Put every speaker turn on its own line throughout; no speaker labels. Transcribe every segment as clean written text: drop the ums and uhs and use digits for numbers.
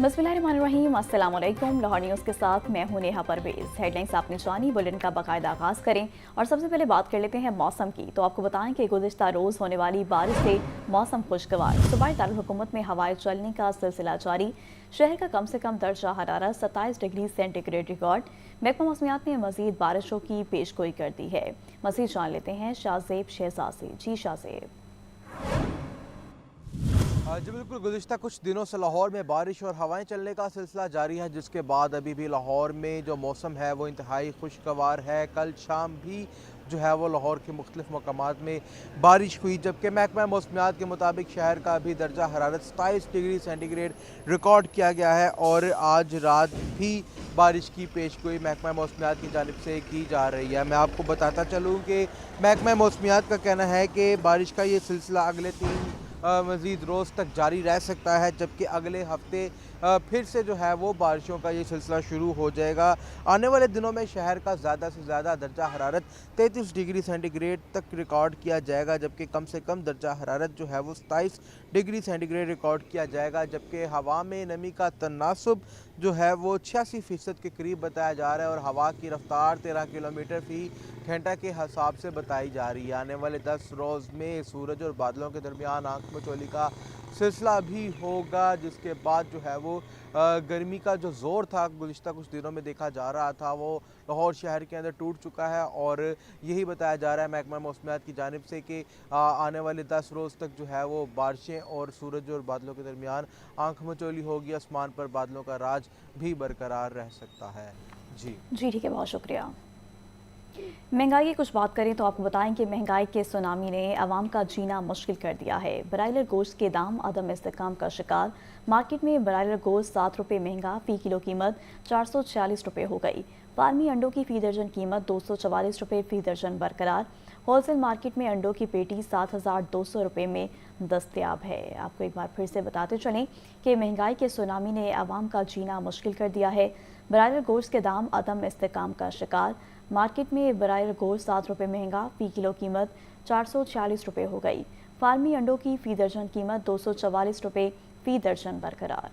बिस्मिल्लाहिर्रहमानिर्रहीम। अस्सलाम वालेकुम। लाहौर न्यूज़ के साथ मैं हूं नेहा परवेज़। हेडलाइंस आपने जानी, बुलेटिन का बाकायदा आगाज़ करें और सबसे पहले बात कर लेते हैं मौसम की। तो आपको बताएं कि गुज़िश्ता रोज़ होने वाली बारिश से मौसम खुशगवार। सूबाई दारुल हुकूमत में हवाएं चलने का सिलसिला जारी। शहर का कम से कम दर्जा हरारत 27 डिग्री सेंटीग्रेड रिकॉर्ड। महकमा मौसमियात ने मज़ीद बारिशों की पेशगोई कर दी है। मज़ीद जान लेते हैं शाहज़ेब शहजाद से। जी शाहज़ेब।
जी बिल्कुल, गुज़िश्ता कुछ दिनों से लाहौर में बारिश और हवाएं चलने का सिलसिला जारी है, जिसके बाद अभी भी लाहौर में जो मौसम है वो इंतहाई खुशगवार है। कल शाम भी जो है वो लाहौर के मुख्तलिफ मकामात में बारिश हुई, जबकि महकमा मौसमियात के मुताबिक शहर का अभी दर्जा हरारत 27 डिग्री सेंटीग्रेड रिकॉर्ड किया गया है और आज रात भी बारिश की पेशगोई महकमा मौसमियात की जानिब से की जा रही है। मैं आपको बताता चलूँ कि महकमा मौसमियात का कहना है कि बारिश का ये सिलसिला अगले 3 मज़ीद रोज़ तक जारी रह सकता है, जबकि अगले हफ्ते फिर से जो है वो बारिशों का ये सिलसिला शुरू हो जाएगा। आने वाले दिनों में शहर का ज़्यादा से ज़्यादा दर्जा हरारत 33 डिग्री सेंटीग्रेड तक रिकॉर्ड किया जाएगा, जबकि कम से कम दर्जा हरारत जो है वो 27 डिग्री सेंटीग्रेड रिकॉर्ड किया जाएगा। जबकि हवा में नमी का तनासुब जो है वो 86% के करीब बताया जा रहा है और हवा की रफ्तार 13 किलोमीटर फी घंटा के हिसाब से बताई जा रही है। आने वाले 10 रोज़ में सूरज और बादलों के दरमियान आंख मचोली का सिलसिला भी होगा, जिसके बाद जो है वो गर्मी का जो ज़ोर था गुज़िश्ता कुछ दिनों में देखा जा रहा था वो लाहौर शहर के अंदर टूट चुका है। और यही बताया जा रहा है महकमा मौसमियात की जानिब से कि आने वाले 10 रोज़ तक जो है वो बारिशें और सूरज और बादलों के दरमियान आंख मचोली होगी। आसमान पर बादलों का राज भी बरकरार रह सकता है। जी
ठीक है, बहुत शुक्रिया। महंगाई की कुछ बात करें तो आपको बताएं कि महंगाई के सुनामी ने आवाम का जीना मुश्किल कर दिया है। ब्रायलर गोश्त के दाम अदम इस्तेकाम का शिकार। मार्केट में ब्रायलर गोश्त 7 रुपये महंगा, फ़ी किलो कीमत 446 रुपये हो गई। फार्मी अंडों की फ़ी दर्जन कीमत 244 रुपये फ़ी दर्जन बरकरार। होलसेल मार्केट में अंडों की पेटी 7,200 रुपये में दस्तयाब है। आपको एक बार फिर से बताते चलें कि महंगाई के सुनामी ने आवाम का जीना मुश्किल कर दिया है। ब्रायलर गोश्त के दाम अदम इस्तेकाम का शिकार। मार्केट में ब्रायलर गोश्त 7 रुपये महंगा, फ़ी किलो कीमत 446 रुपये हो गई। फार्मी अंडों की फ़ी दर्जन कीमत 244 रुपये फ़ी दर्जन बरकरार।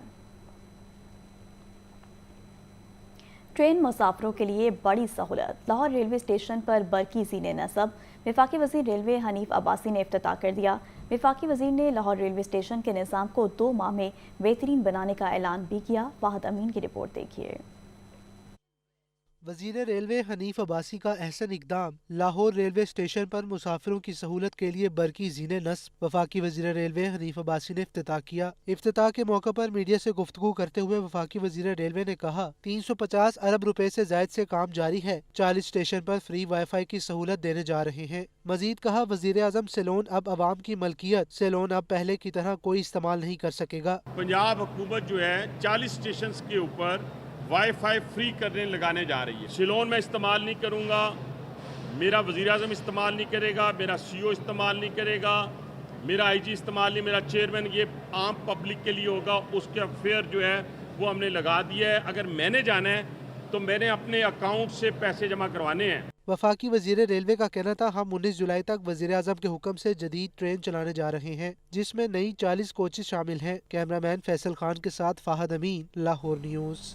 ट्रेन मुसाफिरों के लिए बड़ी सहूलत। लाहौर रेलवे स्टेशन पर बरकी ज़ीने नस्ब। वफाकी वज़ीर रेलवे हनीफ अब्बासी ने इफ्तिताह कर दिया। वफाकी वज़ीर ने लाहौर रेलवे स्टेशन के निज़ाम को 2 माह में बेहतरीन बनाने का ऐलान भी किया। फाहद अमीन की रिपोर्ट देखिए।
वज़ीर रेलवे हनीफ अब्बासी का अहसन इकदाम। लाहौर रेलवे स्टेशन पर मुसाफिरों की सहूलत के लिए बरकी ज़ीने नस्ब। वफाकी वज़ीर रेलवे हनीफ अब्बासी ने इफ्तिताह किया। इफ्तिताह के मौके पर मीडिया से गुफ्तगू करते हुए वफाकी वज़ीर रेलवे ने कहा, 350 अरब रुपए से जायद से काम जारी है। 40 स्टेशन पर फ्री वाईफाई की सहूलत देने जा रहे हैं। मजीद कहा, वज़ीर आज़म सेलोन अब अवाम की मलकियत। सेलोन अब पहले की तरह कोई इस्तेमाल नहीं कर सकेगा।
पंजाब हुकूमत जो है 40 स्टेशन के ऊपर वाईफाई फ्री करने लगाने जा रही है। सिलोन में इस्तेमाल नहीं करूंगा, मेरा वज़ीर आज़म इस्तेमाल नहीं करेगा, मेरा सीईओ इस्तेमाल नहीं करेगा, मेरा आईजी इस्तेमाल नहीं, मेरा चेयरमैन, ये आम पब्लिक के लिए होगा। उसका फेयर जो है वो हमने लगा दिया है। अगर मैंने जाना है तो मैंने अपने अकाउंट से पैसे जमा करवाने हैं।
वफाकी वज़ीर रेलवे का कहना था, हम 19 जुलाई तक वज़ीर आज़म के हुक्म से जदीद ट्रेन चलाने जा रहे हैं, जिसमें नई 40 कोचेज शामिल हैं। कैमरामैन फैसल खान के साथ फाहद अमीन, लाहौर न्यूज़।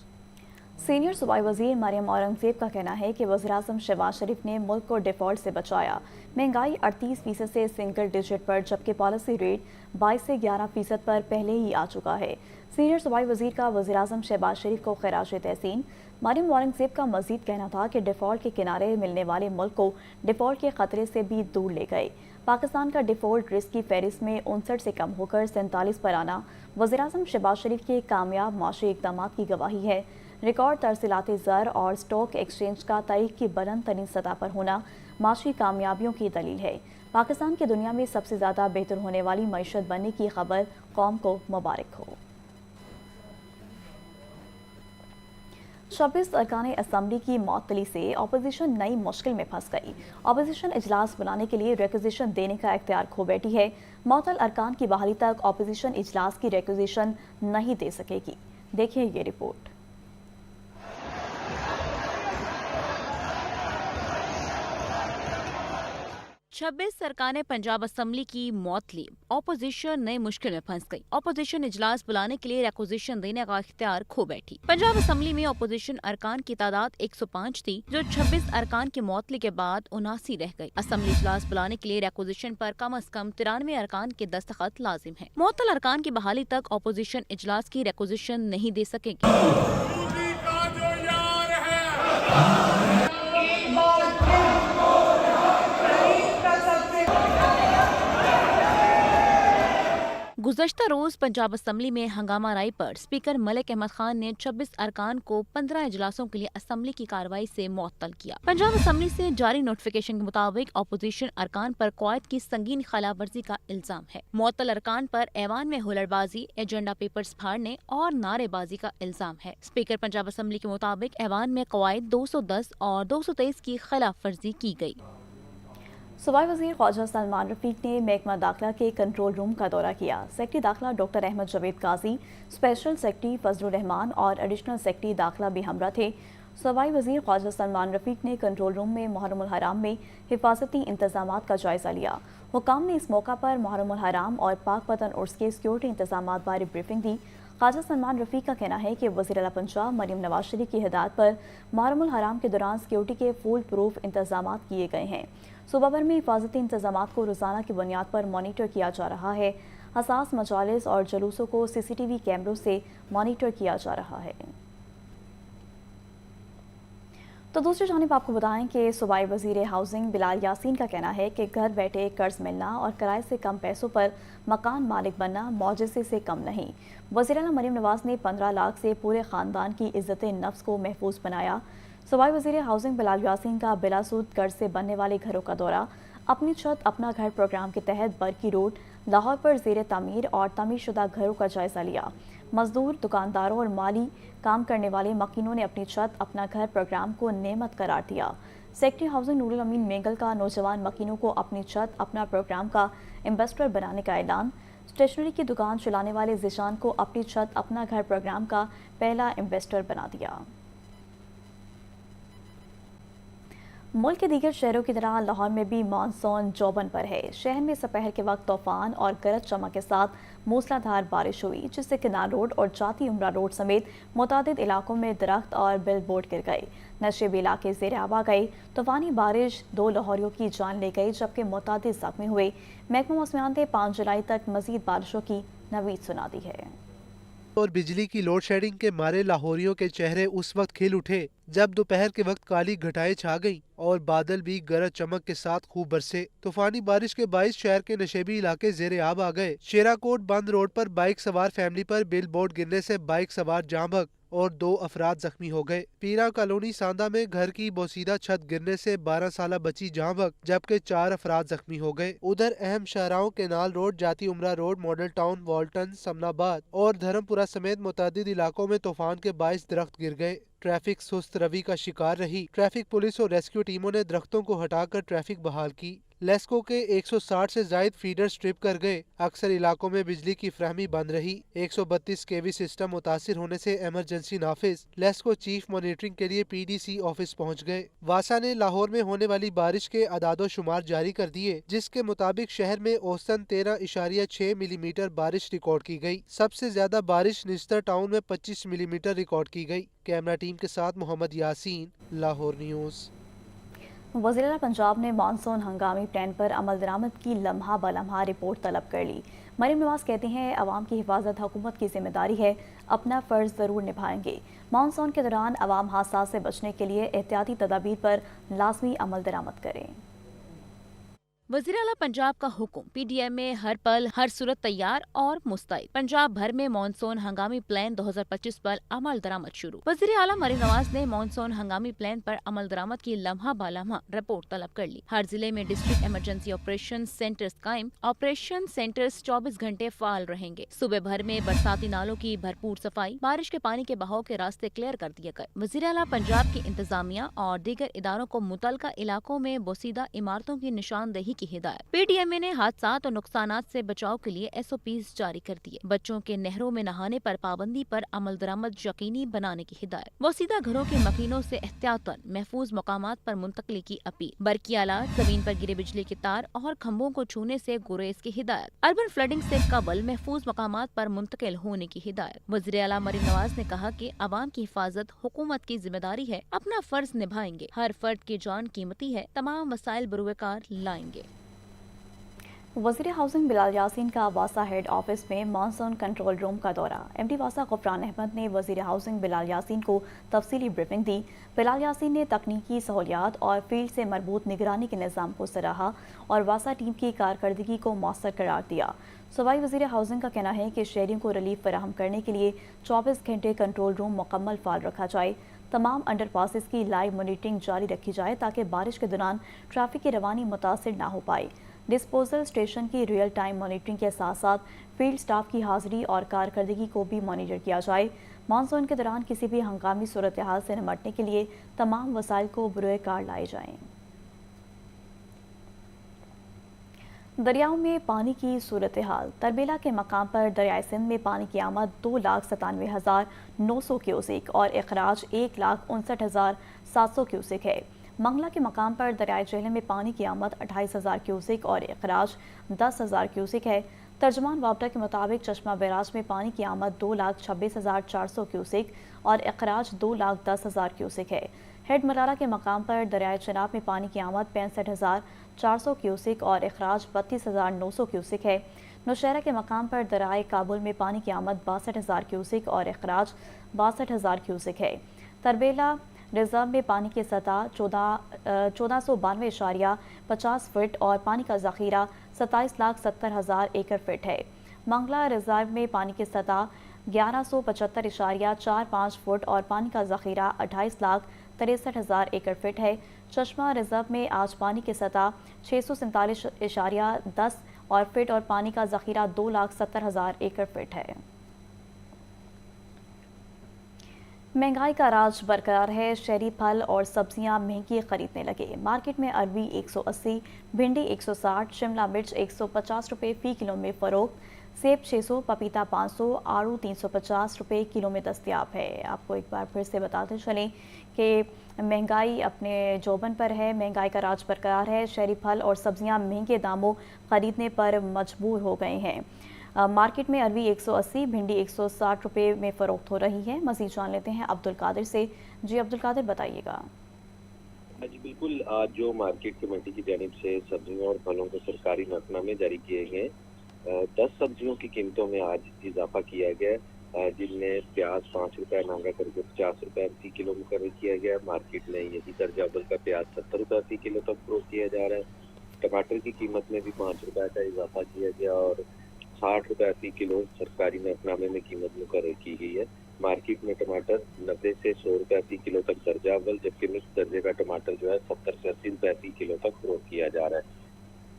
सीनियर सूबाई वज़ीर मरियम औरंगज़ेब का कहना है कि वज़ीर-ए-आज़म शहबाज शरीफ ने मुल्क को डिफ़ॉल्ट से बचाया। महंगाई 38% से सिंगल डिजिट पर, जबकि पॉलिसी रेट 22 से 11% पर पहले ही आ चुका है। सीनियर सूबाई वज़ीर का वज़ीर-ए-आज़म शहबाज शरीफ को खिराज तहसीन। मरियम औरंगज़ेब का मज़ीद कहना था कि डिफ़ॉल्ट के किनारे मिलने वाले मुल्क को डिफ़ॉल्ट के ख़तरे से भी दूर ले गए। पाकिस्तान का डिफ़ॉल्ट रिस्क की फहरिस्त में 59 से कम होकर 47 पर आना वज़ीर-ए-आज़म शहबाज शरीफ के कामयाब माशी इक़दामात की गवाही है। रिकॉर्ड तरसीलात ज़र और स्टॉक एक्सचेंज का तारीख की बुलंद तरीन सतह पर होना माशी कामयाबियों की दलील है। पाकिस्तान की दुनिया में सबसे ज़्यादा बेहतर होने वाली मईशत बनने की खबर कौम को मुबारक हो। 26 अरकान असम्बली की मअतली से अपोजिशन नई मुश्किल में फंस गई। अपोजिशन इजलास बुलाने के लिए रिक्विजिशन देने का इख्तियार खो बैठी है। मुअत्तल अरकान की बहाली तक अपोजिशन इजलास की रिक्विजिशन नहीं दे सकेगी। देखिए ये रिपोर्ट।
26 अरकान पंजाब असम्बली की मौतली, ऑपोजिशन नई मुश्किल में फंस गई। ऑपोजिशन इजलास बुलाने के लिए रिक्वेजिशन देने का इख्तियार खो बैठी। पंजाब असम्बली में ऑपोजिशन अरकान की तादाद 105 थी, जो 26 अरकान की मौतली के बाद 79 रह गई। असम्बली इजलास बुलाने के लिए रिक्वेजिशन पर कम से कम 93 अरकान के दस्तखत लाजिम है। मुअत्तल अरकान की बहाली तक ऑपोजिशन इजलास की रिक्वेजिशन नहीं दे सकेगी। गुज़श्ता रोज पंजाब असम्बली में हंगामा राय पर स्पीकर मलिक अहमद खान ने 26 अरकान को 15 इजलासों के लिए असम्बली की कार्रवाई से मुअत्तल किया। पंजाब असम्बली से जारी नोटिफिकेशन के मुताबिक ऑपोजिशन अरकान पर कवायद की संगीन खिलाफ वर्जी का इल्जाम है। मुअत्तल अरकान पर ऐवान में हुल्लड़बाजी, एजेंडा पेपर्स फाड़ने और नारेबाजी का इल्जाम है। स्पीकर पंजाब असम्बली के मुताबिक ऐवान में कवायद 210 और 223 की खिलाफ वर्जी की गई।
सूबाई वज़ीर ख्वाजा सलमान रफीक ने महकमा दाखिला के कंट्रोल रूम का दौरा किया। सेक्रेटरी दाखिला डॉक्टर अहमद जवेद काजी, स्पेशल सेक्रेटरी फजलुर रहमान और एडिशनल सेक्रेटरी दाखिला भी हमरा थे। सूबाई वज़ीर ख्वाजा सलमान रफीक ने कंट्रोल रूम में मुहर्रमुल हराम में हिफाजती इंतजामात का जायज़ा लिया। हुकाम ने इस मौका पर मुहर्रमुल हराम और पाक पतन उर्स के सिक्योरिटी इंतजामात बारे ब्रीफिंग दी। ख्वाजा सलमान रफीक का कहना है कि वज़ीर आला पंजाब मरीम नवाज शरीफ की हिदायत पर मुहर्रमुल हराम के दौरान सिक्योरिटी के फुल प्रूफ इंतजामात किए गए हैं। सूबा भर में हिफाजती इंतजामात को रोज़ाना की बुनियाद पर मॉनिटर किया जा रहा है। हसास मजालिस और जलूसों को CCTV कैमरों से मॉनिटर किया जा रहा है। तो दूसरी जानिब आपको बताएं कि सूबाई वज़ीर हाउसिंग बिलाल यासीन का कहना है कि घर बैठे कर्ज मिलना और किराए से कम पैसों पर मकान मालिक बनना मौजज़े से कम नहीं। वज़ीर आला मरीम नवाज ने 15 लाख से पूरे ख़ानदान की इज़्ज़त नफ्स को महफूज बनाया। सूबाई वज़ीर हाउसिंग बिलाल यासीन का बिलासूद कर्ज से बनने वाले घरों का दौरा, अपनी छत अपना घर प्रोग्राम के तहत बरकी रोड लाहौर पर ज़ेर तामीर और तामीर शुदा घरों का जायज़ा लिया। मजदूर, दुकानदारों और माली काम करने वाले मकीनों ने अपनी छत अपना घर प्रोग्राम को नेमत करार दिया। सेक्रेटरी हाउसिंग नूरुल अमीन मेंगल का नौजवान मकीनों को अपनी छत अपना प्रोग्राम का इन्वेस्टर बनाने का ऐलान। स्टेशनरी की दुकान चलाने वाले ज़िशान को अपनी छत अपना घर प्रोग्राम का पहला इन्वेस्टर बना दिया। मुल्क के दीगर शहरों की तरह लाहौर में भी मानसून जोबन पर है। शहर में दोपहर के वक्त तूफान और गरज चमक के साथ मूसलाधार बारिश हुई, जिससे किनार रोड और जाती उमरा रोड समेत मुतादिद इलाकों में दरख्त और बिल बोर्ड गिर गए। नशेबी इलाके ज़ेर आब आ गए। तूफानी बारिश 2 लाहौरियों की जान ले गई, जबकि मुतादिद ज़ख्मी हुए। महकमा मौसमियात ने 5 जुलाई तक मज़ीद बारिशों की नवीद सुना दी है।
और बिजली की लोड शेडिंग के मारे लाहौरियों के चेहरे उस वक्त खिल उठे जब दोपहर के वक्त काली घटाएं छा गईं और बादल भी गरज चमक के साथ खूब बरसे। तूफानी बारिश के बाइस शहर के नशेबी इलाके ज़ेरे आब आ गए। शेराकोट बंद रोड पर बाइक सवार फैमिली पर बिल बोर्ड गिरने से बाइक सवार जाँ बहक और 2 अफराद जख्मी हो गए। पीरा कॉलोनी सांदा में घर की बोसीदा छत गिरने से 12 साला बच्ची जाँ बहक, जबकि 4 अफराद जख्मी हो गए। उधर अहम शाहराहों केनाल रोड, जाती उमरा road, model town, Walton, Samanabad और धर्मपुरा समेत मुतादिद इलाकों में तूफान के बाइस दरख्त गिर गए। ट्रैफिक सुस्त रवि का शिकार रही। ट्रैफिक पुलिस और रेस्क्यू टीमों ने दरख्तों को हटाकर ट्रैफिक बहाल की। लेस्को के 160 से जायद फीडर स्ट्रिप कर गए। अक्सर इलाकों में बिजली की फ्राहमी बंद रही। 132 केवी सिस्टम मुतासिर होने से इमरजेंसी नाफिज। लेस्को चीफ मॉनिटरिंग के लिए PDC ऑफिस पहुंच गए। वासा ने लाहौर में होने वाली बारिश के अदादो शुमार जारी कर दिए, जिसके मुताबिक शहर में औसतन 13.6 मिलीमीटर बारिश रिकॉर्ड की गई। सबसे ज्यादा बारिश निस्तर टाउन में 25 मिलीमीटर रिकॉर्ड की गई। कैमरा टीम के साथ मोहम्मद यासीन, लाहौर न्यूज़।
वज़ीर आला पंजाब ने मानसून हंगामी प्लान पर अमल दरामद की लम्हा बलम्हा रिपोर्ट तलब कर ली। मरीम नवाज कहती हैं, अवाम की हिफाजत हुकूमत की जिम्मेदारी है, अपना फ़र्ज ज़रूर निभाएंगे। मानसून के दौरान अवाम हादसा से बचने के लिए एहतियाती तदाबीर पर लाजमी अमल दरामद करें।
वज़ीर आला पंजाब का हुक्म, PDM में हर पल हर सूरत तैयार और मुस्तैद। पंजाब भर में मानसून हंगामी प्लान 2025 पर अमल दरामद शुरू। वज़ीर आला मरीम नवाज ने मानसून हंगामी प्लान पर अमल दरामद की लम्हा बालम्हा रिपोर्ट तलब कर ली। हर जिले में डिस्ट्रिक्ट इमरजेंसी ऑपरेशन सेंटर्स कायम। ऑपरेशन सेंटर्स 24 घंटे फाल रहेंगे। सूबे भर में बरसाती नालों की भरपूर सफाई, बारिश के पानी के बहाव के रास्ते क्लियर कर दिए गए। वज़ीर आला पंजाब की इंतजामिया और दीगर इदारों को मुतलका इलाकों में बोसीदा इमारतों की निशानदेही की हिदायत। PDMA ने हादसात और नुकसानात से बचाव के लिए SOPs जारी कर दिए। बच्चों के नहरों में नहाने पर पाबंदी पर अमल दरामद यकीनी बनाने की हिदायत। बोसीदा घरों के मकीनों से एहतियातन महफूज मकामात पर मुंतकली की अपील। बरकी आलात, जमीन पर गिरे बिजली के तार और खम्भों को छूने से गुरेज की हिदायत। अर्बन फ्लडिंग से कबल महफूज मकामात पर मुंतकिल होने की हिदायत। वज़ीर आला मरीम नवाज ने कहा कि अवाम की हिफाजत हुकूमत की जिम्मेदारी है, अपना फर्ज निभाएंगे। हर फर्द की जान कीमती है, तमाम मसाइल बरूएकार लाएंगे।
वज़ीर हाउसिंग बिलाल यासीन का वासा हेड ऑफिस में मानसून कंट्रोल रूम का दौरा। MD वासा गफरान अहमद ने वज़ीर हाउसिंग बिलाल यासीन को तफसीली ब्रीफिंग दी। बिलाल यासीन ने तकनीकी सहूलियात और फील्ड से मरबूत निगरानी के निज़ाम को सराहा और वासा टीम की कारकर्दगी को मौसर करार दिया। सूबाई वज़ीर हाउसिंग का कहना है कि शहरियों को रिलीफ फराहम करने के लिए 24 घंटे कंट्रोल रूम मुकम्मल फाल रखा जाए। तमाम अंडर पासिस की लाइव मॉनिटरिंग जारी रखी जाए ताकि बारिश के दौरान ट्रैफिक की रवानी मुतासिर ना हो पाए। डिस्पोजल स्टेशन की रियल टाइम मॉनिटरिंग के साथ साथ फील्ड स्टाफ की हाजिरी और कारकर्दगी को भी मॉनिटर किया जाए। मानसून के दौरान किसी भी हंगामी सूरत हाल से निपटने के लिए तमाम वसाइल को बरूए कार लाए जाएं। दरियाओं में पानी की सूरत हाल। तरबेला के मकाम पर दरियाए सिंध में पानी की आमद 2,97,900 क्यूसेक और अखराज 1,59,700 क्यूसेक है। मंगला के मकाम पर दरियाए जेहलम में पानी की आमद 28,000 क्यूसेक और अखराज 10,000 क्यूसेक है। तर्जमान वापडा के मुताबिक चश्मा बैराज में पानी की आमद 2,26,400 क्यूसेक और अखराज 2,10,000 क्यूसेक है। हेड मरारा के मकाम पर दरियाए चनाब में पानी की आमद 65,400 क्यूसेक और अखराज 32,900 क्यूसेक है। नौशहरा के मकाम पर दरियाए काबुल में पानी की आमद 62,000 क्यूसेक और अखराज 62,000 क्यूसेक है। तरबेला रिजर्व में पानी की सतह 1492.50 फुट और पानी का ज़ख़ीरा 27,70,000 एकड़ फीट है। मंगला रिजर्व में पानी की सतह 1175.45 फुट और पानी का ज़ख़ीरा 28,63,000 एकड़ फीट है। चश्मा रिजर्व में आज पानी की सतह 647.10 और फीट और पानी का ज़ख़ीरा 2,70,000 एकड़ फीट है। महंगाई का राज बरकरार है। शहरी फल और सब्जियां महंगी खरीदने लगे। मार्केट में अरबी 180, भिंडी 160, शिमला मिर्च 150 रुपये फ़ी किलो में फ़रोख्त, सेब 600, पपीता 500, आड़ू 350 रुपये किलो में दस्तयाब है। आपको एक बार फिर से बताते चलें कि महंगाई अपने जोबन पर है। महंगाई का राज बरकरार है। शहरी फल और सब्जियां महंगे दामों खरीदने पर मजबूर हो गए हैं। मार्केट में अरबी 180, भिंडी 160 रुपये में फ़रोख्त हो रही है। मज़ीद जान लेते हैं अब्दुल कादिर से। जी अब्दुल कादिर, बताइएगा।
जी बिल्कुल, आज जो मार्केट कमेटी की जानिब से सब्जियों और फलों को सरकारी नकनामे जारी किए गए, 10 सब्जियों की कीमतों में आज इजाफा किया गया, जिनमें प्याज 5 रुपये महंगा करके 50 रुपये फ़ी किलो मुकर्रर किया गया। मार्केट में यही दर्जा अव्वल का प्याज 70 रुपये फ़ी किलो तक फ़रोख्त किया जा रहा है। टमाटर की कीमत में भी 5 रुपये का इजाफा किया गया और 60 रुपये फ़ी किलो सरकारी नकनामे में कीमत मुकर्रर की गई है। मार्केट में टमाटर 90 से 100 रुपये फ़ी किलो तक दर्जा अव्वल, जबकि मिक्स दर्जे का टमाटर जो है 70 से 80 रुपये फ़ी किलो तक फ़रोख्त किया जा रहा है।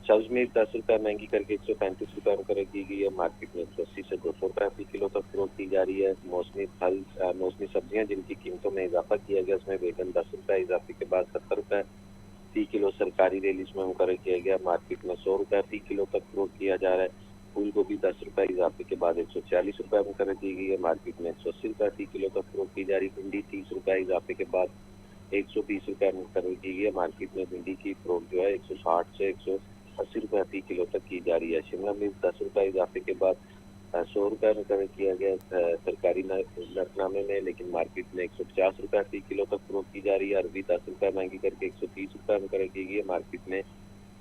सब्ज मिर्च 10 रुपये महंगी करके 135 रुपये मुकर्रर की गई है। मार्केट में 180 से 200 रुपये फ़ी किलो तक फ़रोख्त की जा रही है। मौसमी सब्जियां जिनकी कीमतों में इजाफा किया गया, उसमें बैगन 10 रुपये इजाफे के बाद 70 रुपये फ़ी किलो सरकारी रिलीज में मुकर्रर किया गया। मार्केट में 100 रुपये फ़ी किलो तक फ़रोख्त किया जा रहा है। फूल गोभी 10 रुपये इजाफे के बाद 140 रुपये मुकर्रर की गई है। मार्केट में 180 रुपये फ़ी किलो तक फ़रोख्त की जा रही। भिंडी 30 रुपये इजाफे के बाद 120 रुपये मुकर्रर की गई है। मार्केट में भिंडी की फ़रोख्त जो है 160 से 180 रुपये फ़ी किलो तक की जा रही है। शिमला मिर्च 10 रुपये इजाफे के बाद 100 रुपये मुकर्रर किया गया सरकारी नकनामे में, लेकिन मार्केट में 150 रुपये फ़ी किलो तक फ़रोख्त की जा रही है। अरबी 10 रुपये महंगी करके 130 रुपये मुकर्रर की गई है। मार्केट में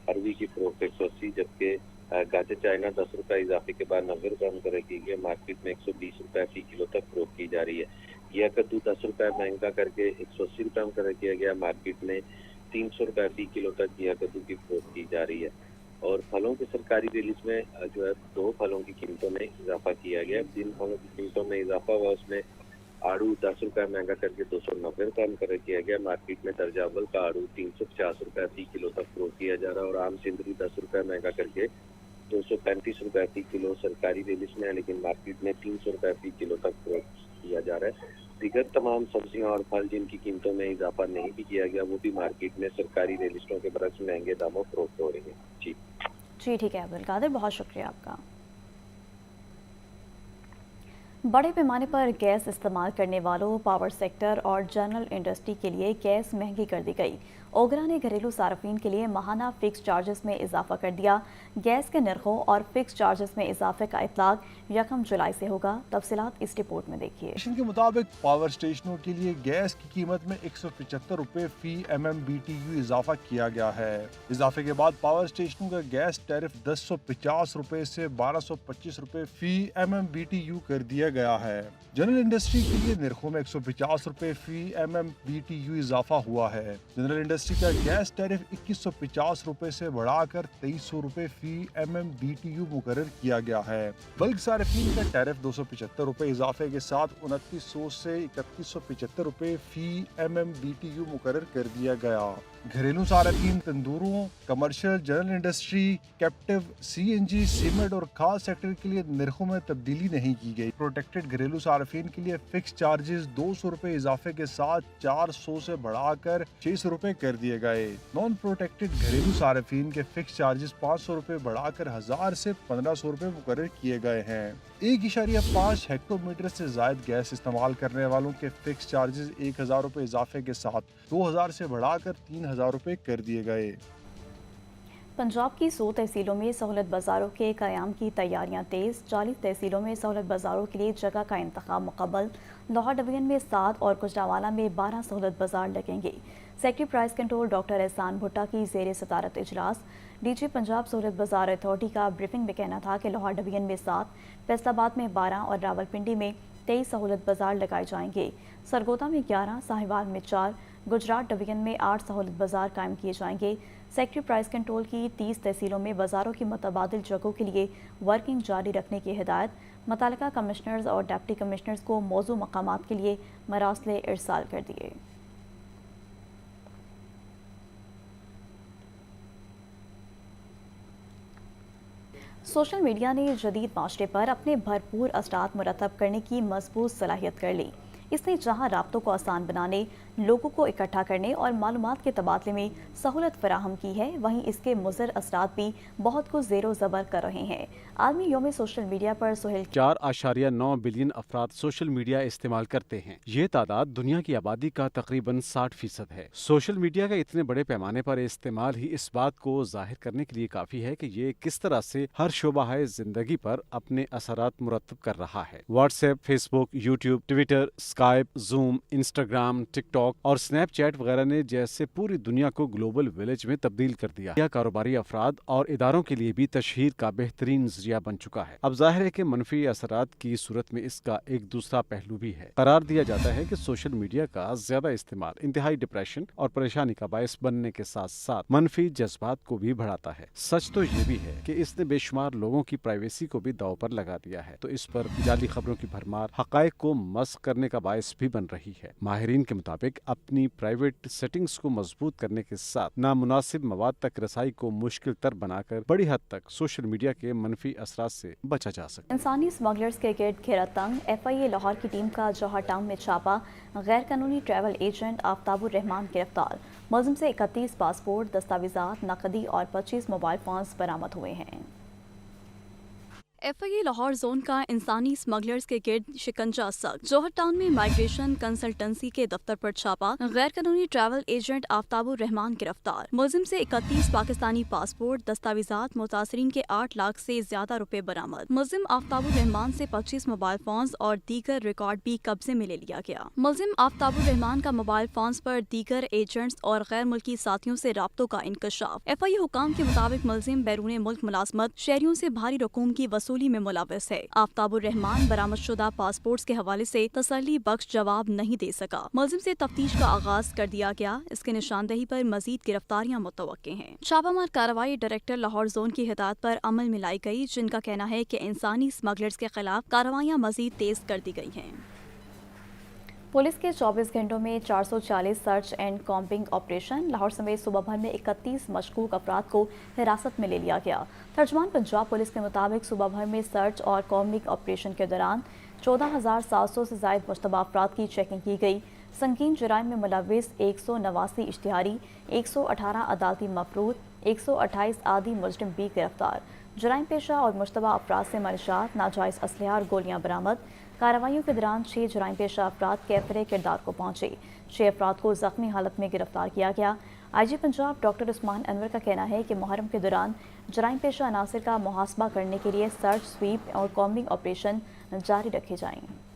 अरबी की फ़रोख्त 180, जबकि गाजर चाइना 10 रुपये इजाफे के बाद 90 रुपये मुकर्रर की गई है। मार्केट में 120 रुपये फ़ी किलो तक फ़रोख्त की जा रही है। यह कद्दू 10 रुपये महंगा करके 180 रुपये मुकर्रर किया गया। मार्केट में 300 रुपये फ़ी किलो तक यह कद्दू की फ़रोख्त की जा रही है। और फलों के सरकारी रिलीज में जो है 2 फलों की कीमतों में इजाफा किया गया। जिन फलों की कीमतों में इजाफा हुआ उसमें आड़ू 10 रुपये महंगा करके 290 रुपये मुकर्रर किया गया। मार्केट में दर्जा अव्वल का आड़ू 350 रुपये फ़ी किलो तक फ़रोख्त किया जा रहा है और आम सिंदरी 10 रुपये महंगा करके 235 रुपये फ़ी किलो सरकारी रिलीज में है, लेकिन मार्केट में 300 रुपये फ़ी किलो तक फ़रोख्त किया जा जा रहा है। دیگر تمام سبزیاں اور پھل جن کی قیمتوں میں اضافہ نہیں بھی کیا گیا وہ بھی مارکیٹ میں سرکاری ریلسٹوں کے برعکس مہنگے داموں فروخت ہو رہی ہیں۔
جی ٹھیک ہے عبدالقادر، بہت شکریہ آپ کا۔ بڑے پیمانے پر گیس استعمال کرنے والوں، پاور سیکٹر اور جنرل انڈسٹری کے لیے گیس مہنگی کر دی گئی۔ اوگرا نے گھریلو صارفین کے لیے ماہانہ فکس چارجز میں اضافہ کر دیا۔ گیس کے نرخوں اور فکس چارجز میں اضافے کا اطلاق 1 جولائی سے ہوگا۔ تفصیلات اس رپورٹ میں دیکھیے۔
کے مطابق پاور اسٹیشنوں کے لیے گیس کی قیمت میں 175 روپے فی MMBTU اضافہ کیا گیا ہے۔ اضافے کے بعد پاور اسٹیشنوں کا گیس ٹیرف 1050 روپے سے 1225 روپے فی MMBTU کر دیا گیا ہے۔ جنرل انڈسٹری کے لیے نرخوں میں 150 روپے فی MMBTU اضافہ ہوا ہے۔ جنرل انڈسٹری کا گیس ٹیرف 2150 روپے سے بڑھا کر 2300 روپے فی MMBTU مقرر کیا گیا ہے۔ بلک صارفین کا ٹیرف 275 روپے اضافے کے ساتھ 2900 سے 3175 روپے فی MMBTU مقرر کر دیا گیا۔ گھریلو صارفین، تندوروں، commercial, general industry, captive, CNG، cement اور خاص سیکٹر کے لیے نرخوں میں تبدیلی نہیں کی گئی۔ پروٹیکٹڈ گھریلو صارفین کے لیے فکس چارجز 200 روپے اضافے کے ساتھ 400 سے بڑھا کر 600 روپے کر دیے گئے۔ نان پروٹیکٹڈ گھریلو صارفین کے فکس چارجز 500 روپے بڑھا کر 1000 سے 1500 روپے مقرر کیے گئے ہیں۔ 1.5 ہیکٹو میٹر سے زائد گیس استعمال کرنے والوں کے فکس چارجز 1000 روپے اضافے کے ساتھ 2000 سے بڑھا کر 3000 روپے کر دیے گئے۔
پنجاب کی 100 تحصیلوں میں سہولت بازاروں کے قیام کی تیاریاں تیز۔ 40 تحصیلوں میں سہولت بازاروں کے لیے جگہ کا انتخاب مکمل۔ لاہور ڈویژن میں 7 اور گجرانوالہ میں 12 سہولت بازار لگیں گے۔ سیکٹری پرائز کنٹرول ڈاکٹر احسان بھٹا کی زیر صدارت اجلاس۔ DG پنجاب سہولت بازار اتھارٹی کا بریفنگ میں کہنا تھا کہ لاہور ڈویژن میں 7، فیصل آباد میں 12 اور راولپنڈی میں 23 سہولت بازار لگائے جائیں گے۔ سرگودا میں 11، ساہیوال میں 4، گجرات ڈویژن میں 8 سہولت بازار قائم کیے جائیں گے۔ سیکٹری پرائز کنٹرول کی 30 تحصیلوں میں بازاروں کی متبادل جگہوں کے لیے ورکنگ جاری رکھنے کی ہدایت۔ متعلقہ کمشنرز اور ڈپٹی کمشنرز کو موزوں مقامات کے لیے مراسلے ارسال کر دیے۔ سوشل میڈیا نے جدید معاشرے پر اپنے بھرپور اثرات مرتب کرنے کی مضبوط صلاحیت کر لی۔ اس نے جہاں رابطوں کو آسان بنانے، لوگوں کو اکٹھا کرنے اور معلومات کے تبادلے میں سہولت فراہم کی ہے، وہیں اس کے مضر اثرات بھی بہت کو زیر و زبر کر رہے ہیں۔ عالمی یوم سوشل میڈیا پر سہیل
4.9 بلین افراد سوشل میڈیا استعمال کرتے ہیں۔ یہ تعداد دنیا کی آبادی کا تقریباً 60% ہے۔ سوشل میڈیا کا اتنے بڑے پیمانے پر استعمال ہی اس بات کو ظاہر کرنے کے لیے کافی ہے کہ یہ کس طرح سے ہر شعبہ زندگی پر اپنے اثرات مرتب کر رہا ہے۔ WhatsApp, Facebook, YouTube, Twitter, Skype, Zoom, Instagram, TikTok اور اسنیپ چیٹ وغیرہ نے جیسے پوری دنیا کو گلوبل ولیج میں تبدیل کر دیا۔ یہ کاروباری افراد اور اداروں کے لیے بھی تشہیر کا بہترین ذریعہ بن چکا ہے۔ اب ظاہر ہے کہ منفی اثرات کی صورت میں اس کا ایک دوسرا پہلو بھی ہے۔ قرار دیا جاتا ہے کہ سوشل میڈیا کا زیادہ استعمال انتہائی ڈپریشن اور پریشانی کا باعث بننے کے ساتھ ساتھ منفی جذبات کو بھی بڑھاتا ہے۔ سچ تو یہ بھی ہے کہ اس نے بے شمار لوگوں کی پرائیویسی کو بھی داؤ پر لگا دیا ہے، تو اس پر جعلی خبروں کی بھرمار حقائق کو مسخ کرنے کا باعث بھی بن رہی ہے۔ ماہرین کے مطابق اپنی پرائیویٹ سیٹنگز کو مضبوط کرنے کے ساتھ نامناسب مواد تک رسائی کو مشکل تر بنا کر بڑی حد تک سوشل میڈیا کے منفی اثرات سے بچا جا سکتا ہے۔
انسانی اسمگلرز کے گرد گھیرا تنگ، FIA لاہور کی ٹیم کا جوہر ٹاؤن میں چھاپا، غیر قانونی ٹریول ایجنٹ آفتاب الرحمان گرفتار، ملزم سے 31 پاسپورٹ، دستاویزات، نقدی اور 25 موبائل فونز برآمد ہوئے ہیں۔
FIA لاہور زون کا انسانی اسمگلرز کے گرد شکنجہ سخت، جوہر ٹاؤن میں مائیگریشن کنسلٹنسی کے دفتر پر چھاپا، غیر قانونی ٹریول ایجنٹ آفتاب الرحمان گرفتار، ملزم سے 31 پاکستانی پاسپورٹ، دستاویزات، متاثرین کے 8 لاکھ سے زیادہ روپے برآمد۔ ملزم آفتاب الرحمان سے 25 موبائل فونز اور دیگر ریکارڈ بھی قبضے میں لے لیا گیا۔ ملزم آفتاب الرحمان کا موبائل فونز پر دیگر ایجنٹس اور غیر ملکی ساتھیوں سے رابطوں کا انکشاف۔ FIA حکام کے مطابق ملزم بیرون ملک ملازمت، شہریوں سے بھاری رقوم کی وصولی میں ملوث ہے۔ آفتاب الرحمان برآمد شدہ پاسپورٹس کے حوالے سے تسلی بخش جواب نہیں دے سکا۔ ملزم سے تفتیش کا آغاز کر دیا گیا، اس کی نشاندہی پر مزید گرفتاریاں متوقع ہیں۔ چھاپہ مار کارروائی ڈائریکٹر لاہور زون کی ہدایت پر عمل میں لائی گئی، جن کا کہنا ہے کہ انسانی اسمگلرز کے خلاف کارروائیاں مزید تیز کر دی گئی ہیں۔
पुलिस के 24 घंटों में 440 search and combing operation. Lahore समेत सूबा भर में 31 मशकूक अफराद को हिरासत में ले लिया गया। तर्जुमान पंजाब पुलिस के मुताबिक सूबा भर में सर्च और कॉम्बिंग ऑपरेशन के दौरान 14,700 से ज़ायद मुश्तबा अफराद की चेकिंग की गई। संगीन जराइम में मुलविस 189 इश्तिहारी, 118 अदालती मफरूद, 128 आदि मुजरिम भी गिरफ्तार। जराइम पेशा और मुश्तबा अफराद से मनशात, नाजायज़ असलहा और गोलियां बरामद। कार्रवाइयों के दौरान 6 जराइम पेशा अफराद कैफरे किरदार को पहुंचे। 6 अफराद को जख्मी हालत में गिरफ्तार किया गया। IG पंजाब डॉक्टर उस्मान अनवर का कहना है कि मुहर्रम के दौरान जराइम पेशा अनासर का मुहासबा करने के लिए सर्च, स्वीप और कॉम्बिंग ऑपरेशन जारी रखे जाएंगे।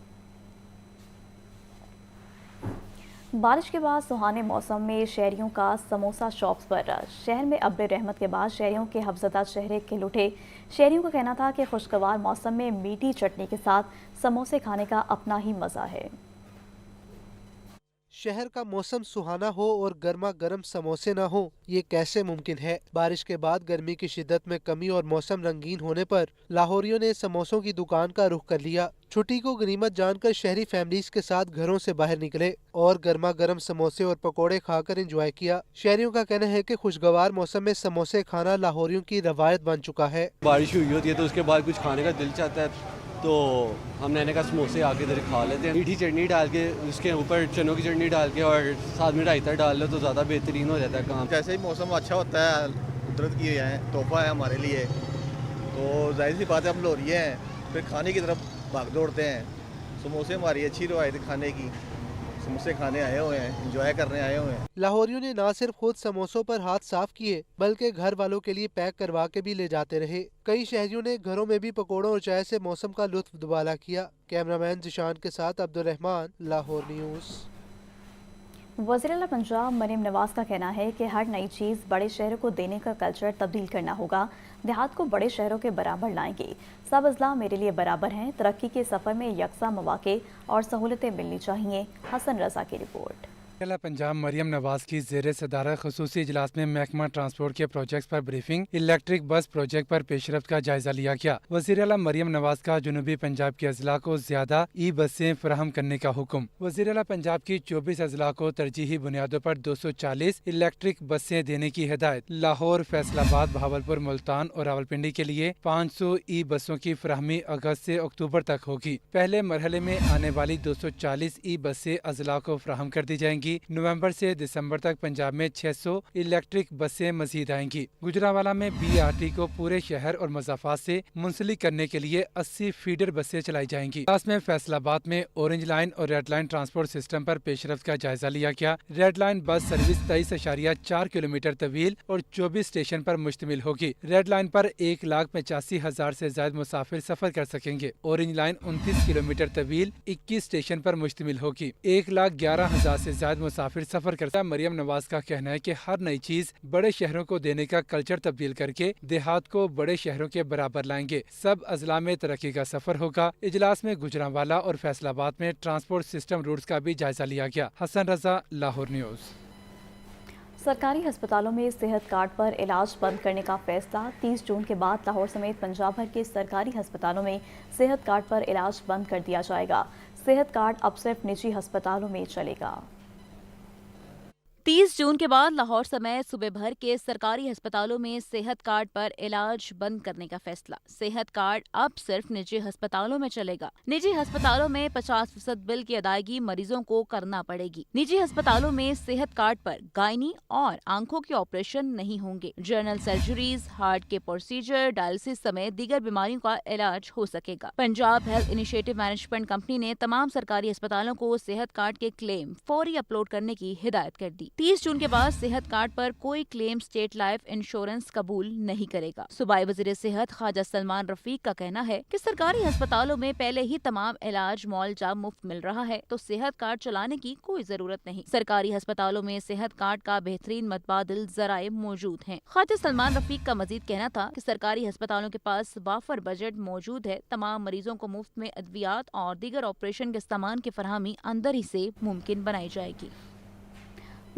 बारिश के बाद सुहाने मौसम में शहरियों का समोसा शॉप्स पर रश। शहर में अब्र रहमत के बाद शहरियों के हफ्ज़दा चेहरे खिल उठे। शहरियों का कहना था कि खुशगवार मौसम में मीठी चटनी के साथ समोसे खाने का अपना ही मज़ा है।
शहर का मौसम सुहाना हो और गर्मा गर्म समोसे ना हो, ये कैसे मुमकिन है। बारिश के बाद गर्मी की शिद्दत में कमी और मौसम रंगीन होने पर लाहौरियों ने समोसों की दुकान का रुख कर लिया। छुट्टी को गनीमत जानकर शहरी फैमिलीज के साथ घरों से बाहर निकले और गर्मा गर्म समोसे और पकोड़े खाकर एंजॉय किया। शहरियों का कहना है कि खुशगवार मौसम में समोसे खाना लाहौरियों की रवायत बन चुका है।
बारिश हुई होती है तो उसके बाद कुछ खाने का दिल चाहता है, तो हम मैंने कहा समोसे आके इधर खा लेते हैं। मीठी चटनी डाल के, उसके ऊपर चनों की चटनी डाल के और साथ में रायता डाल लो तो ज़्यादा बेहतरीन हो जाता है काम।
जैसे ही मौसम अच्छा होता है, कुदरत की है तोहफा है हमारे लिए, तो जाहिर सी बात है हम लोरिये हैं, फिर खाने की तरफ भाग दौड़ते हैं। समोसे हमारी अच्छी रवायत है खाने की, समोसे खाने आए हुए हैं, एंजॉय करने आए हुए हैं।
लाहौरियों ने ना सिर्फ खुद समोसों पर हाथ साफ किए बल्कि घर वालों के लिए पैक करवा के भी ले जाते रहे। कई शहरियों ने घरों में भी पकौड़ों और चाय से मौसम का लुत्फ दुबाला किया। कैमरामैन जिशान के साथ अब्दुल रहमान, लाहौर न्यूज़।
वज़ीर-ए-आला पंजाब मरीम नवाज का कहना है कि हर नई चीज़ बड़े शहरों को देने का कल्चर तब्दील करना होगा। देहात को बड़े शहरों के बराबर लाएंगे। सब अज़ला मेरे लिए बराबर हैं। तरक्की के सफ़र में यकसा मौक़े और सहूलतें मिलनी चाहिए। हसन रज़ा की रिपोर्ट।
पंजाब मरियम नवाज की ज़ेर सदारत ख़ुसूसी इजलास में महकमा ट्रांसपोर्ट के प्रोजेक्ट पर ब्रीफिंग, इलेक्ट्रिक बस प्रोजेक्ट पर पेशरफ्त का जायजा लिया गया। वज़ीर-ए-आला मरियम नवाज का जनूबी पंजाब के अजला को ज्यादा बसें फराहम करने का हुक्म। वज़ीर-ए-आला पंजाब की 24 अजला को तरजीही बुनियादों पर 240 इलेक्ट्रिक बसें देने की हिदायत। लाहौर, फैसलाबाद, बहावलपुर, मुल्तान और रावलपिंडी के लिए 500 बसों की फराहमी अगस्त से अक्टूबर तक होगी। पहले मरहले में आने वाली 240 बसें अजला को फराहम कर दी जाएंगी। नवंबर से दिसंबर तक पंजाब में 600 इलेक्ट्रिक बसें मजीद आएंगी। गुजरावाला में BRT को पूरे शहर और मज़ाफात से मुंसलिक करने के लिए 80 फीडर बसें चलाई जाएंगी। इजलास में फैसलाबाद में ऑरेंज लाइन और रेड लाइन ट्रांसपोर्ट सिस्टम पर पेशरफ्त का जायजा लिया गया। Red line bus service 23.4 kilometre तवील और 24 स्टेशन पर मुश्तमिल होगी। रेड लाइन पर 1,85,000 से ज्यादा मुसाफिर सफर कर सकेंगे। ऑरेंज लाइन 29 किलोमीटर तवील 21 स्टेशन पर मुश्तमिल होगी। 1,11,000 से ज्यादा मुसाफिर सफर करता है। मरियम नवाज का कहना है कि हर नई चीज बड़े शहरों को देने का कल्चर तब्दील करके देहात को बड़े शहरों के बराबर लाएंगे। सब अजला में तरक्की का सफर होगा। इजलास में गुजरांवाला और फैसलाबाद में ट्रांसपोर्ट सिस्टम रूट्स का भी जायजा लिया गया। हसन रजा, लाहौर न्यूज़।
सरकारी अस्पतालों में सेहत कार्ड पर इलाज बंद करने का फैसला। 30 जून के बाद लाहौर समेत पंजाब भर के सरकारी अस्पतालों में सेहत कार्ड पर इलाज बंद कर दिया जाएगा। सेहत कार्ड अब सिर्फ निजी अस्पतालों में चलेगा।
30 जून के बाद लाहौर समेत सूबे भर के सरकारी अस्पतालों में सेहत कार्ड पर इलाज बंद करने का फैसला। सेहत कार्ड अब सिर्फ निजी अस्पतालों में चलेगा। निजी अस्पतालों में 50% बिल की अदायगी मरीजों को करना पड़ेगी। निजी अस्पतालों में सेहत कार्ड पर गायनी और आंखों के ऑपरेशन नहीं होंगे। जनरल सर्जरीज, हार्ट के प्रोसीजर, डायलिसिस समेत दीगर बीमारियों का इलाज हो सकेगा। Punjab health initiative management company ने तमाम सरकारी अस्पतालों को सेहत कार्ड के क्लेम फौरी अपलोड करने की हिदायत कर दी। 30 जून के बाद सेहत कार्ड पर कोई क्लेम स्टेट लाइफ इंश्योरेंस कबूल नहीं करेगा। सूबाई वजीर सेहत ख्वाजा सलमान रफीक का कहना है कि सरकारी अस्पतालों में पहले ही तमाम इलाज मुआवजा मुफ्त मिल रहा है, तो सेहत कार्ड चलाने की कोई जरूरत नहीं। सरकारी अस्पतालों में सेहत कार्ड का बेहतरीन मुतबादिल जराए मौजूद हैं। ख्वाजा सलमान रफीक का मजीद कहना था कि सरकारी अस्पतालों के पास वाफर बजट मौजूद है। तमाम मरीजों को मुफ्त में अद्वियात और दीगर ऑपरेशन के सामान की फरहमी अंदर ही से मुमकिन बनाई जाएगी।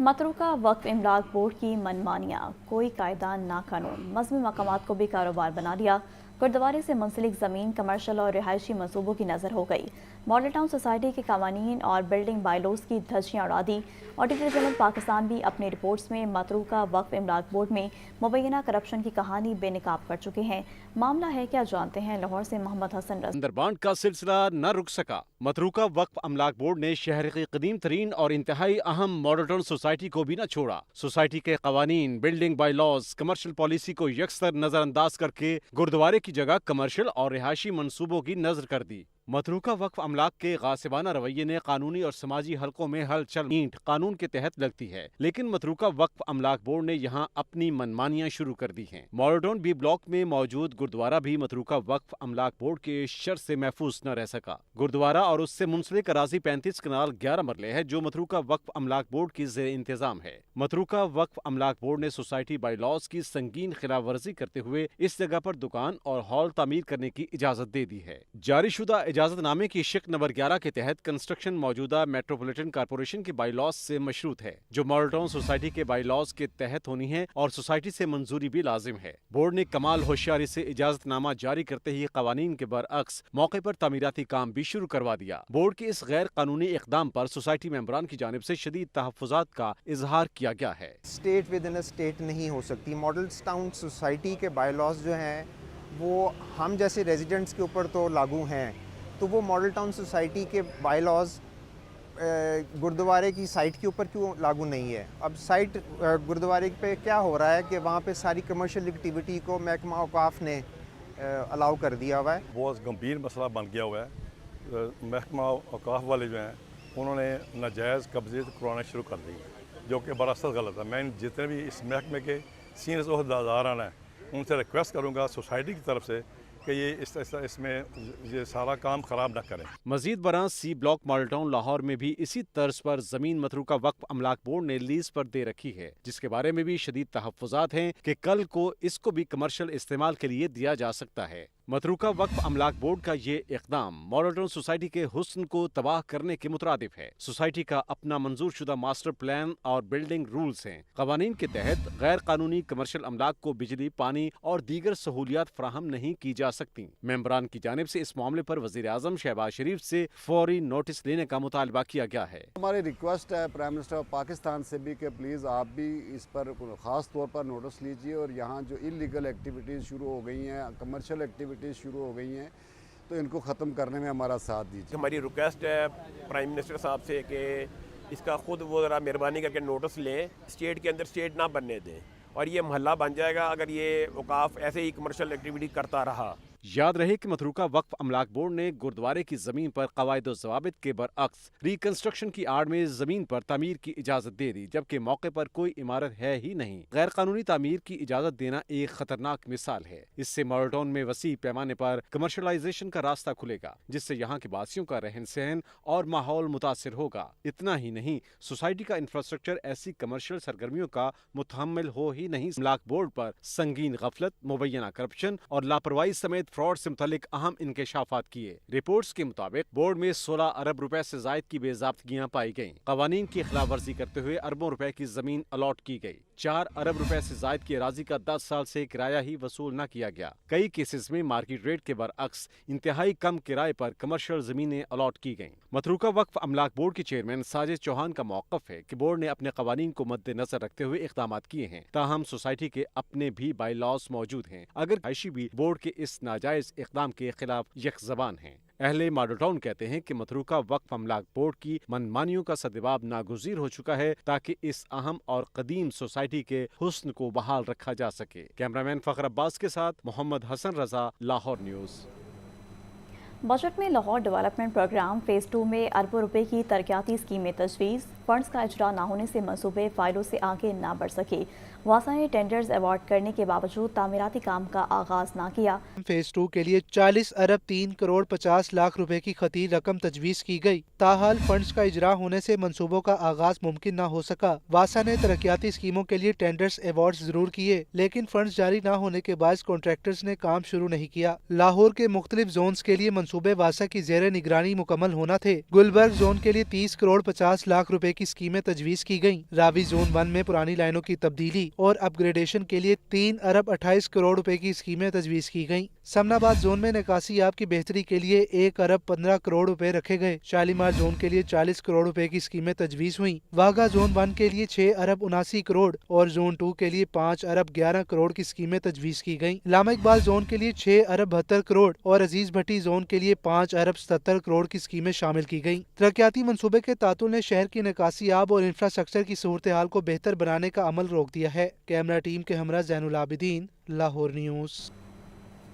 मतरूका वक्फ इमलाक बोर्ड की मनमानियाँ, कोई कायदा ना कानून, मजहबी मकामात को भी कारोबार बना लिया। गुरुद्वारे से मुंसलिक ज़मीन कमर्शल और रिहायशी मंसूबों की नज़र हो गई। मॉडल टाउन सोसाइटी के कवानीन और बिल्डिंग बायलॉज की धज्जियां उड़ा दी। ऑडिटर जनरल पाकिस्तान भी अपनी रिपोर्ट्स में मतरूका वक्फ इमलाक बोर्ड में मुबैना करप्शन की कहानी बेनकाब कर चुके हैं। मामला है क्या, जानते हैं। लाहौर से मोहम्मद हसन रज़ा।
अंदरबांट का सिलसिला न रुक सका। मतरूका वक्फ अमलाक बोर्ड ने शहर की कदीम तरीन और इंतहाई अहम मॉडल टाउन सोसाइटी को भी न छोड़ा। सोसाइटी के कवानीन, बिल्डिंग बायलॉज, कमर्शियल पॉलिसी को यकसर नजरअंदाज करके गुरुद्वारे की जगह कमर्शियल और रिहायशी मंसूबों की नजर कर दी। मतरूका वक्फ अमलाक के गासिबाना रवैये ने कानूनी और समाजी हलकों में हलचल ईंट कानून के तहत लगती है, लेकिन मतरूका वक्फ अमलाक बोर्ड ने यहाँ अपनी मनमानियां शुरू कर दी हैं। मॉडल टाउन बी ब्लॉक में मौजूद गुरुद्वारा भी मतरूका वक्फ अमलाक बोर्ड के शर से महफूज न रह सका। गुरुद्वारा और उससे मुंसलिक अराजी 35 कनाल 11 मरले है, जो मतरूका वक्फ अमलाक बोर्ड की ज़ेर इंतजाम है। मतरूका वक्फ अमलाक बोर्ड ने सोसाइटी बायलॉज की संगीन खिलाफ वर्जी करते हुए इस जगह पर दुकान और हॉल तामीर करने की इजाजत दे दी है। जारीशुदा इजाजतनामे की शिक नंबर 11 के तहत कंस्ट्रक्शन मौजूदा मेट्रोपॉलिटन कारपोरेशन के बायलॉज से मशरूत है, जो मॉडल टाउन सोसाइटी के बायलॉज के तहत होनी है और सोसाइटी से मंजूरी भी लाजिम है। बोर्ड ने कमाल होशियारी से इजाजतनामा जारी करते ही कवानीन के बरअक्स मौके पर तामीराती काम भी शुरू करवा दिया। बोर्ड के इस गैर कानूनी इकदाम पर सोसाइटी मेंबरान की जानिब से शदीद तहफ़्फ़ुज़ात का इजहार किया गया है।
State with in a state नहीं हो सकती। मॉडल टाउन सोसाइटी के बायलॉज जो हैं वो हम जैसे रेजिडेंट्स के ऊपर तो लागू हैं, तो वो मॉडल टाउन सोसाइटी के बायलॉज गुरुद्वारे की साइट के ऊपर क्यों लागू नहीं है? अब साइट गुरुद्वारे पे क्या हो रहा है कि वहाँ पे सारी कमर्शियल एक्टिविटी को महकमा औकाफ ने अलाउ कर दिया हुआ है।
बहुत गंभीर मसला बन गया हुआ है। महकमा औकाफ वाले जो हैं उन्होंने नाजायज़ कब्जे करवाना शुरू कर दिए, जो कि बरासत गलत है। मैं जितने भी इस महकमे के सीनियर ओहदेदारान हैं उनसे रिक्वेस्ट करूँगा सोसाइटी की तरफ से कि ये इसमें ये सारा काम खराब न करें।
मजीद बरां C block Model Town Lahore में भी इसी तर्ज पर जमीन मतरूका वक्फ अमलाक बोर्ड ने लीज पर दे रखी है, जिसके बारे में भी शदीद तहफ़्फ़ुज़ात हैं कि कल को इसको भी कमर्शियल इस्तेमाल के लिए दिया जा सकता है। मतरूका वक्फ अमलाक बोर्ड का ये इक़दाम मॉडल टाउन सोसाइटी के हुस्न को तबाह करने के मुतरादिफ है। सोसाइटी का अपना मंजूर शुदा मास्टर प्लान और बिल्डिंग रूल्स हैं। कवानीन के तहत गैर कानूनी कमर्शियल अमलाक को बिजली, पानी और दीगर सहूलियात फराहम नहीं की जा सकती। मेंबरान की जानिब से इस मामले पर वज़ीर आज़म शहबाज शरीफ से फौरी नोटिस लेने का मुतालबा किया गया है।
हमारी रिक्वेस्ट है प्राइम मिनिस्टर ऑफ पाकिस्तान से भी कि प्लीज़ आप भी इस पर ख़ास तौर पर नोटिस लीजिए और यहाँ जो इलीगल एक्टिविटीज़ शुरू हो गई हैं, कमर्शियल एक्टिविटीज़ शुरू हो गई हैं, तो इनको ख़त्म करने में हमारा साथ दीजिए।
हमारी रिक्वेस्ट है प्राइम मिनिस्टर साहब से कि इसका खुद वो ज़रा मेहरबानी करके नोटिस लें, स्टेट के अंदर स्टेट ना बनने दें और ये महल्ला बन जाएगा अगर ये औकाफ ऐसे ही कमर्शियल एक्टिविटी करता रहा।
याद रहे कि मतरूका वक्फ अमलाक बोर्ड ने गुरुद्वारे की जमीन पर कवायद और ज़वाबित के बरअक्स रिकंस्ट्रक्शन की आड़ में जमीन पर तामीर की इजाजत दे दी, जबकि मौके पर कोई इमारत है ही नहीं। गैर कानूनी तामीर की इजाजत देना एक खतरनाक मिसाल है। इससे मॉडल टाउन में वसी पैमाने पर कमर्शलाइजेशन का रास्ता खुलेगा, जिससे यहाँ के वासियों का रहन सहन और माहौल मुतासिर होगा। इतना ही नहीं, सोसाइटी का इंफ्रास्ट्रक्चर ऐसी कमर्शियल सरगर्मियों का मुतहम्मिल हो ही नहीं। अमलाक बोर्ड पर संगीन गफलत, मुबैना करप्शन और लापरवाही समेत फ्रॉड से मुतालिक अहम इंकशाफात किए। रिपोर्ट्स के मुताबिक बोर्ड में 16 अरब रुपए से जायद की बेज़ाब्तगियां पाई गईं। कवानीन की खिलाफ वर्जी करते हुए अरबों रुपए की जमीन अलॉट की गई। 4 अरब रुपए से जायद की अराजी का 10 साल से किराया ही वसूल न किया गया। कई केसेस में मार्केट रेट के बरअक्स इंतहाई कम किराए पर कमर्शियल जमीनें अलॉट की गईं। मतरूका वक्फ अमलाक बोर्ड के चेयरमैन साजिद चौहान का मौक़िफ़ है कि बोर्ड ने अपने कवानीन को मद्देनजर रखते हुए इक़दामात किए हैं, ताहम सोसाइटी के अपने भी बायलॉज मौजूद हैं। अगर आईशी भी बोर्ड के इस नाजायज इक़दाम के खिलाफ यकज़बान हैं। अहले मॉडल टाउन कहते हैं कि मतरूका वक्फ अमलाक बोर्ड की मनमानियों का सद्जवाब नागुज़ीर हो चुका है, ताकि इस अहम और कदीम सोसाइटी के हुस्न को बहाल रखा जा सके। कैमरामैन फ़खर अब्बास के साथ मोहम्मद हसन रज़ा, लाहौर न्यूज़।
बजट में लाहौर डेवलपमेंट प्रोग्राम फ़ेज़ 2 में अरबों रुपए की तरक्याती स्कीमें तजवीज़। फंड्स का इजरा न होने से मनसूबे फ़ाइलों से आगे ना बढ़ सके। वासा ने टेंडर्स अवार्ड करने के बावजूद तामीराती काम का आगाज ना किया।
फ़ेज़ 2 के लिए 40 अरब 3 करोड़ 50 लाख रुपए की खती रकम तजवीज़ की गई। ताहाल फंड्स का इजरा होने से मनसूबों का आगाज मुमकिन न हो सका। वासा ने तरक्याती स्कीमों के लिए टेंडर्स अवार्ड जरूर किए, लेकिन फंड्स जारी न होने के बाद कॉन्ट्रैक्टर्स ने काम शुरू नहीं किया। लाहौर के मुख्तलिफ जोन्स के लिए मनसूबे वासा की ज़ेरे निगरानी मुकम्मल होना थे। गुलबर्ग जोन के लिए 30 करोड़ 50 लाख रुपए की स्कीमें तजवीज़ की गयी। रावी जोन 1 में पुरानी लाइनों की तब्दीली और अपग्रेडेशन के लिए 3 अरब 28 करोड़ रुपए की स्कीमें तजवीज़ की गयी। समनाबाद जोन में निकासी याब की बेहतरी के लिए 1 अरब 15 करोड़ रुपए रखे गए। शालीमार जोन के लिए 40 करोड़ रुपए की स्कीमें तजवीज़ हुई। वाघा जोन 1 के लिए 6 अरब 79 करोड़ और जोन 2 के लिए 5 अरब 11 करोड़ की स्कीमें तजवीज़ की गयी। लामा इकबाल जोन के लिए 6 अरब 72 करोड़ और अजीज भट्टी जोन के लिए 5 अरब 77 करोड़ की स्कीमें शामिल की गयी। तरक्याती मंसूबे के तातुल ने शहर की निकासी याब और इंफ्रास्ट्रक्चर की सूरत हाल को बेहतर बनाने का अमल रोक दिया है। कैमरा टीम के हमरा ज़ैनुल आबिदीन, लाहौर न्यूज़।